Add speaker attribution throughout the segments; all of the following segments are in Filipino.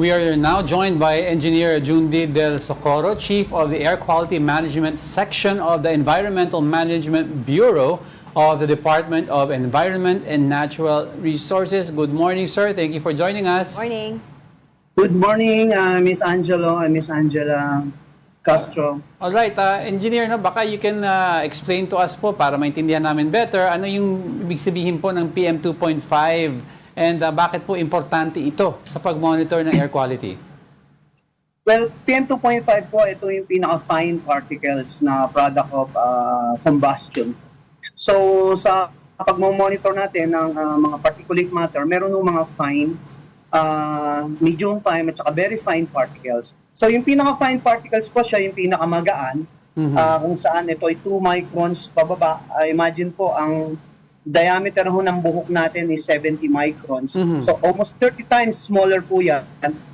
Speaker 1: we are now joined by Engineer Jundi Del Socorro, Chief of the Air Quality Management Section of the Environmental Management Bureau of the Department of Environment and Natural Resources. Good morning, sir. Thank you for joining us.
Speaker 2: Morning.
Speaker 3: Good morning, Miss Angelo and Miss Angela Castro.
Speaker 1: All right, Engineer, no, baka you can explain to us po para maintindihan namin better ano yung ibig sabihin po ng PM 2.5 and bakit po importante ito sa pag-monitor ng air quality?
Speaker 3: Well, PM 2.5 po, ito yung pinaka-fine particles na product of combustion. So, sa pag-monitor natin ng mga particulate matter, meron ng mga fine, medium fine, at saka very fine particles. So, yung pinaka-fine particles po siya, yung pinakamagaan, kung saan ito ay 2 microns pababa. Imagine po, ang diameter ho ng buhok natin is 70 microns. So, almost 30 times smaller po yan.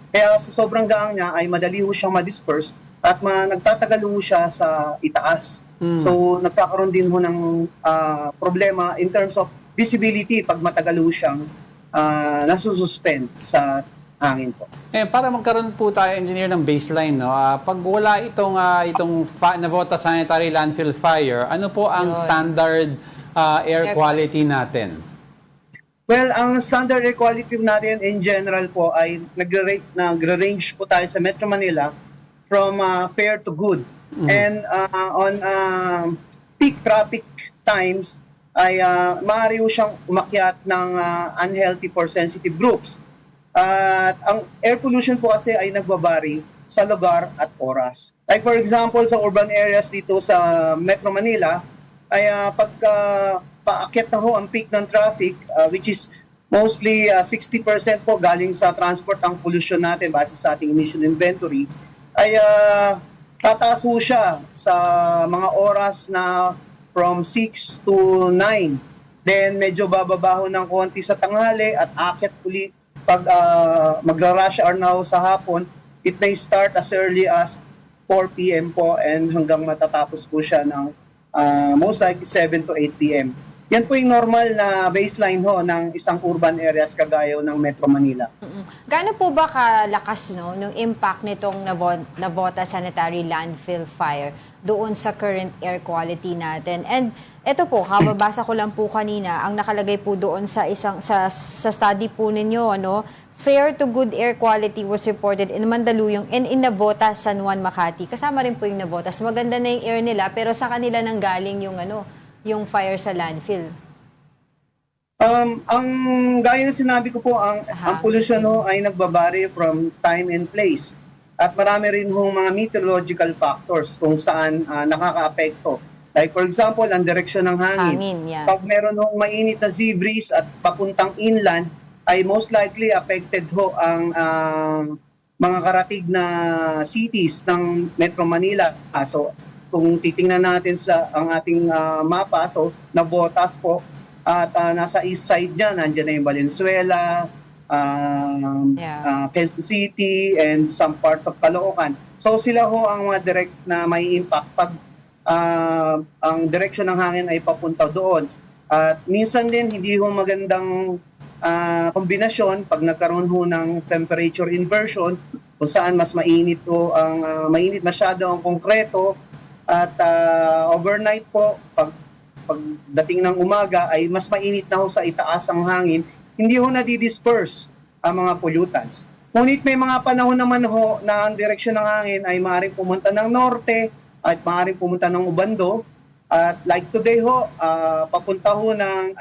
Speaker 3: Kaya sa sobrang gaang niya ay madali ho siyang ma-disperse at nagtatagal ho siya sa itaas. So, nagkakaroon din ho ng problema in terms of visibility pag matagal ho siyang nasususpend sa hangin po.
Speaker 1: Para magkaroon po tayo, engineer, ng baseline, no? Pag wala itong Navota Sanitary Landfill Fire, ano po ang standard air quality natin?
Speaker 3: Well, ang standard air quality natin in general po ay nagre-range po tayo sa Metro Manila from fair to good. And on peak traffic times ay maaari ho siyang umakyat ng unhealthy for sensitive groups. At ang air pollution po kasi ay nagbabari sa lugar at oras. Like for example, sa urban areas dito sa Metro Manila, ay pagka paakyat na ho ang peak ng traffic, which is mostly 60% po galing sa transport ang pollution natin base sa ating emission inventory, ay tataas ho siya sa mga oras na from 6 to 9. Then medyo bababa ho ng konti sa tanghali at akyat uli pag magra-rush hour na ho sa hapon. It may start as early as 4 p.m. po and hanggang matatapos po siya ng most likely 7 to 8 p.m. Yan po yung normal na baseline ho ng isang urban areas kagaya ng Metro Manila.
Speaker 2: Gaano po ba kalakas nung impact nitong Navota Sanitary Landfill Fire doon sa current air quality natin? And ito po, kababasa ko lang po kanina, ang nakalagay po doon sa study po ninyo, fair to good air quality was reported in Mandaluyong and in Navota, San Juan, Makati. Kasama rin po yung Navota. Maganda na yung air nila, pero sa kanila nang galing yung fire sa landfill.
Speaker 3: Ang gaya na sinabi ko po, ang pollution ho ay nagbabari from time and place. At marami rin hong mga meteorological factors kung saan nakaka-apekto. Like for example, ang direksyon ng hangin.
Speaker 2: Yeah.
Speaker 3: Pag meron hong mainit na sea breeze at papuntang inland, ay most likely affected ho ang mga karatig na cities ng Metro Manila. So, kung titingnan natin ang ating mapa, so Navotas po, at nasa east side niya, nandiyan na yung Valenzuela, Quezon City, and some parts of Caloocan. So, sila ho ang mga direct na may impact pag ang direksyon ng hangin ay papunta doon. At minsan din, hindi ho magandang kombinasyon pag nagkaroon ho ng temperature inversion kung saan mas mainit ho mainit masyado ang konkreto at overnight po pagdating ng umaga ay mas mainit na ho sa itaas ang hangin, hindi ho nadidisperse ang mga pollutants. Ngunit may mga panahon naman ho na ang direksyon ng hangin ay maaaring pumunta ng norte at maaaring pumunta ng ubando. At like today ho, papunta ho ng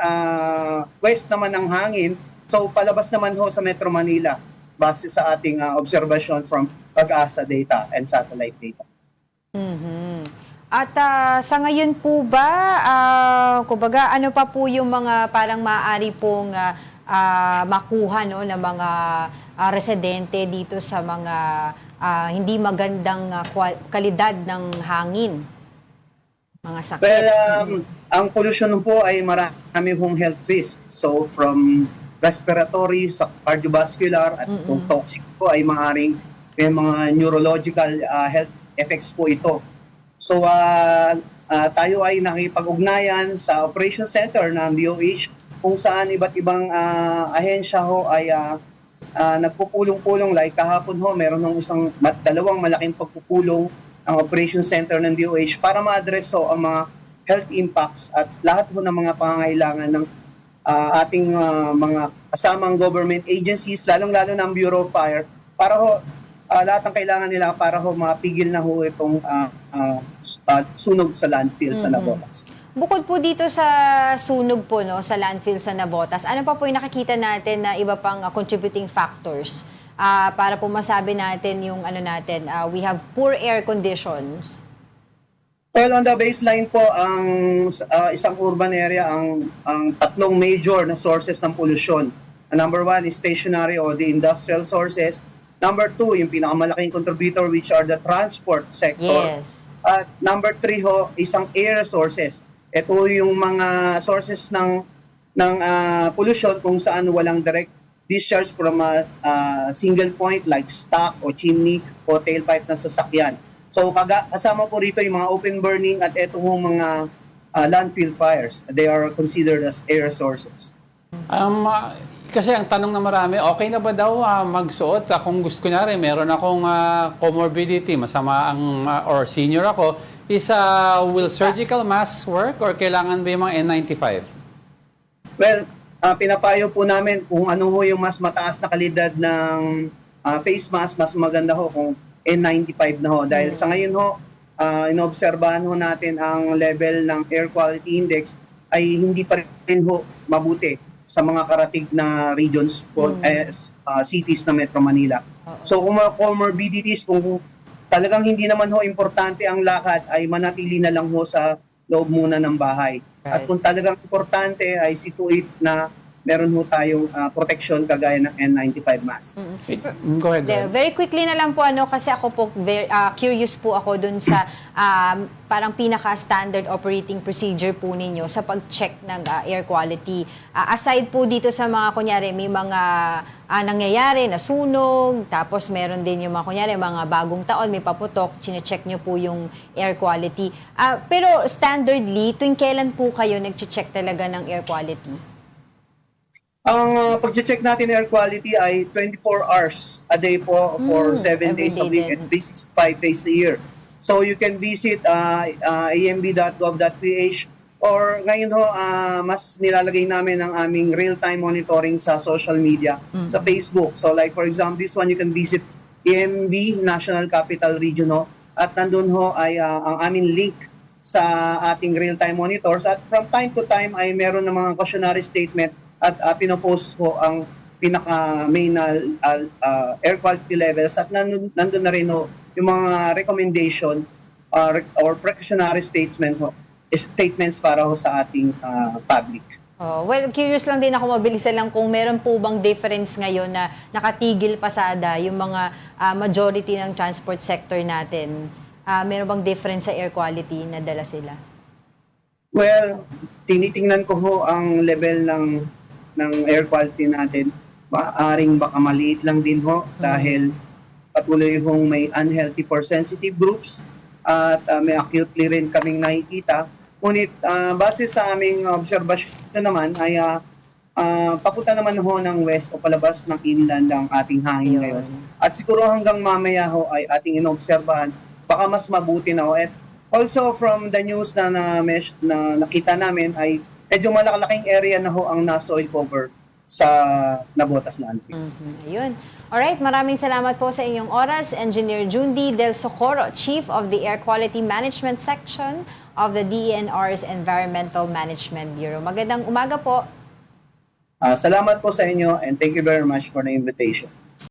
Speaker 3: west naman ng hangin. So palabas naman ho sa Metro Manila base sa ating observation from Pag-asa data and satellite data.
Speaker 2: At sa ngayon po ba, kumbaga, ano pa po yung mga parang maaari pong makuha ng mga residente dito sa mga hindi magandang kalidad ng hangin? Mga sakit.
Speaker 3: Well, ang pollution po ay marami hong health risk. So from respiratory sa cardiovascular at kung toxic po ay may mga neurological health effects po ito. So tayo ay nakipag-ugnayan sa Operation Center ng DOH kung saan iba't ibang ahensya ho ay nagpupulong-pulong like kahapon ho, meron ng dalawang malaking pagpupulong ang Operation Center ng DOH para ma-address ho ang mga health impacts at lahat ho ng mga pangangailangan ng ating mga kasamang government agencies, lalong-lalo ng Bureau of Fire, para ho lahat ng kailangan nila para ho mapigil na ho itong sunog sa landfill sa Navotas.
Speaker 2: Bukod po dito sa sunog po no sa landfill sa Navotas, ano pa po yung nakikita natin na iba pang contributing factors para po masabi natin yung we have poor air conditions?
Speaker 3: Well, on the baseline po, ang isang urban area, ang tatlong major na sources ng pollution. Number one is stationary or the industrial sources. Number two, yung pinakamalaking contributor, which are the transport sector.
Speaker 2: Yes.
Speaker 3: At number three ho, isang air sources. Ito yung mga sources ng pollution kung saan walang direct discharge from a single point like stock o chimney o tailpipe ng sasakyan. So kasama po rito yung mga open burning at ito mga landfill fires. They are considered as air sources.
Speaker 1: Kasi ang tanong na marami, okay na ba daw magsuot? Kung gusto ko meron akong comorbidity, masama or senior ako, will surgical mask work or kailangan ba yung mga N95?
Speaker 3: Well, pinapayo po namin kung ano ho yung mas mataas na kalidad ng face mask, mas maganda ho kung N95 na ho. Dahil sa ngayon ho, inobserbahan ho natin ang level ng air quality index ay hindi pa rin ho mabuti sa mga karatig na regions po, cities na Metro Manila. So kung mga comorbidities, kung talagang hindi naman ho importante ang lakad, ay manatili na lang ho sa loob muna ng bahay. At kung talagang importante ay see to it na meron ho tayong protection kagaya ng N95 mask.
Speaker 1: Go ahead.
Speaker 2: Very quickly na lang po kasi ako po curious po ako dun sa parang pinaka-standard operating procedure po ninyo sa pag-check ng air quality. Aside po dito sa mga kunyari may mga nangyayari na sunog, tapos meron din yung mga kunyari mga bagong taon may paputok, chine-check nyo po yung air quality. Pero standardly, tuwing kailan po kayo nag-check talaga ng air quality?
Speaker 3: Ang pag-check natin air quality ay 24 hours a day po for 7 days a week and 365 days a year. So you can visit amb.gov.ph or ngayon ho, mas nilalagay namin ang aming real-time monitoring sa social media, sa Facebook. So like for example, this one you can visit AMB, National Capital Region ho, at nandun ho ay ang aming link sa ating real-time monitors at from time to time ay meron ng mga cautionary statement at pinopost ko ang pinaka-main air quality levels at nandun na rin ho, yung mga recommendation or precautionary statements para ho sa ating public.
Speaker 2: Well, curious lang din ako, mabilisan lang kung meron po bang difference ngayon na nakatigil pasada yung mga majority ng transport sector natin. Meron bang difference sa air quality na dala sila?
Speaker 3: Well, tinitingnan ko ho ang level ng air quality natin. Maaring baka maliit lang din ho dahil patuloy hong may unhealthy for sensitive groups at may acutely rin kaming nakikita. Ngunit base sa aming obserbasyon naman ay papunta naman ho ng west o palabas ng inland ang ating hangin ngayon. At siguro hanggang mamaya ho ay ating inobserbahan, baka mas mabuti na ho. At also from the news na nakita namin ay medyo malalaking area na ho ang na-soil cover sa Navotas landfill.
Speaker 2: Ayun. Alright, maraming salamat po sa inyong oras. Engineer Jundi Del Socorro, Chief of the Air Quality Management Section of the DENR's Environmental Management Bureau. Magandang umaga po.
Speaker 3: Salamat po sa inyo and thank you very much for the invitation.